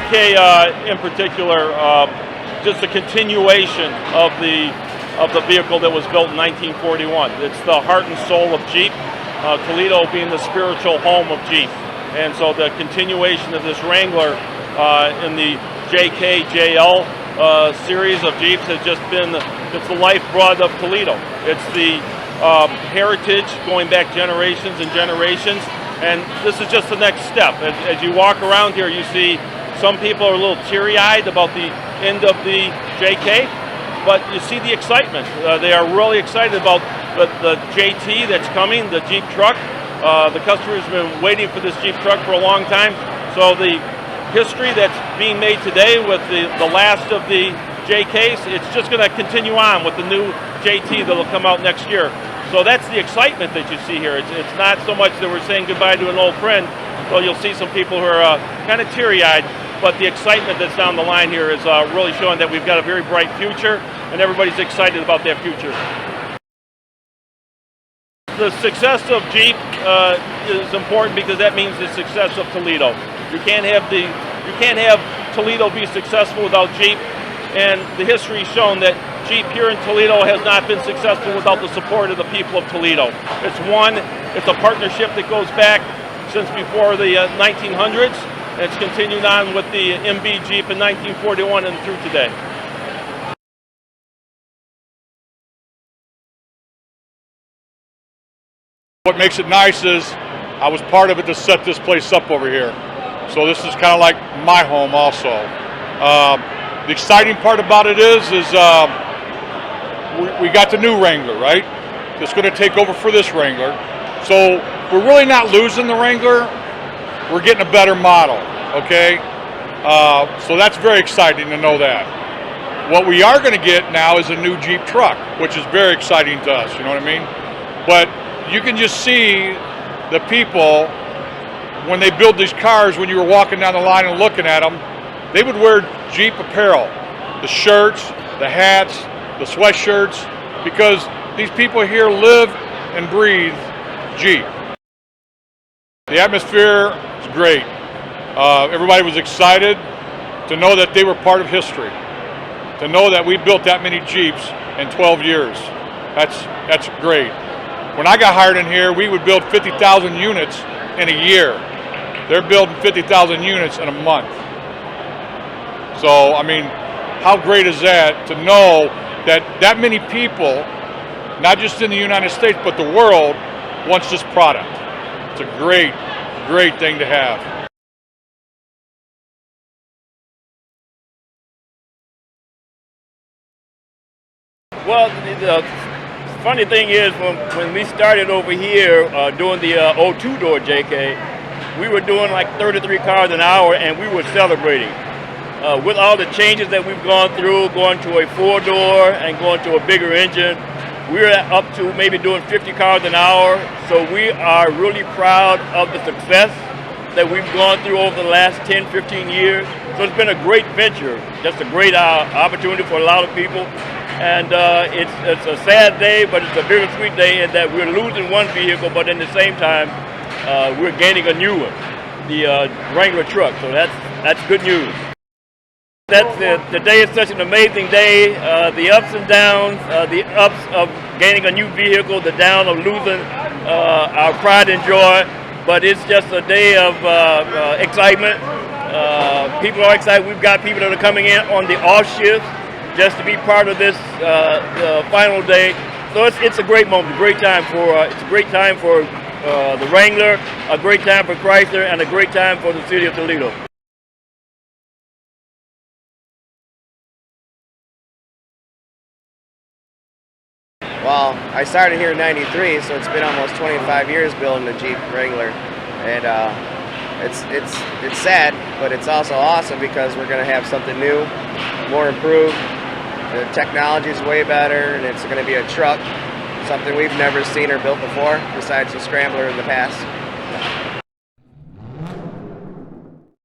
JK in particular, just a continuation of the vehicle that was built in 1941. It's the heart and soul of Jeep, Toledo being the spiritual home of Jeep. And so the continuation of this Wrangler in the JK, JL series of Jeeps has just been, it's the lifeblood of Toledo. It's the heritage going back generations and generations. And this is just the next step. As you walk around here, you see some people are a little teary-eyed about the end of the JK, but you see the excitement. They are really excited about the JT that's coming, the Jeep truck. The customer's been waiting for this Jeep truck for a long time. So the history that's being made today with the last of the JKs, it's just going to continue on with the new JT that will come out next year. So that's the excitement that you see here. It's not so much that we're saying goodbye to an old friend, so you'll see some people who are kind of teary-eyed, but the excitement that's down the line here is really showing that we've got a very bright future, and everybody's excited about that future. The success of Jeep is important because that means the success of Toledo. You can't have Toledo be successful without Jeep, and the history has shown that Jeep here in Toledo has not been successful without the support of the people of Toledo. It's a partnership that goes back since before the 1900s, and it's continued on with the MB Jeep in 1941 and through today. What makes it nice is I was part of it to set this place up over here. So this is kind of like my home also. The exciting part about it is we got the new Wrangler, right? It's going to take over for this Wrangler. So we're really not losing the Wrangler. We're getting a better model, okay? So that's very exciting to know that. What we are going to get now is a new Jeep truck, which is very exciting to us, you know what I mean? But you can just see the people, when they build these cars, when you were walking down the line and looking at them, they would wear Jeep apparel, the shirts, the hats, the sweatshirts, because these people here live and breathe Jeep. The atmosphere is great. Everybody was excited to know that they were part of history, to know that we built that many Jeeps in 12 years. That's great. When I got hired in here, we would build 50,000 units in a year. They're building 50,000 units in a month. So, I mean, how great is that to know that many people, not just in the United States, but the world, wants this product. It's a great, great thing to have. Well, the funny thing is, when we started over here doing the 02-door JK, we were doing like 33 cars an hour, and we were celebrating. With all the changes that we've gone through, going to a 4-door and going to a bigger engine, we're up to maybe doing 50 cars an hour. So we are really proud of the success that we've gone through over the last 10, 15 years. So it's been a great venture, just a great opportunity for a lot of people. And it's a sad day, but it's a bittersweet day in that we're losing one vehicle, but in the same time, we're gaining a new one, the Wrangler truck. So that's good news. Today is such an amazing day. The ups and downs, the ups of gaining a new vehicle, the down of losing our pride and joy. But it's just a day of excitement. People are excited. We've got people that are coming in on the off shifts just to be part of this final day. So it's a great moment, a great time it's a great time for the Wrangler, a great time for Chrysler, and a great time for the city of Toledo. Well, I started here in '93, so it's been almost 25 years building the Jeep Wrangler, and it's sad, but it's also awesome because we're going to have something new, more improved. The technology is way better, and it's going to be a truck, something we've never seen or built before, besides the Scrambler in the past.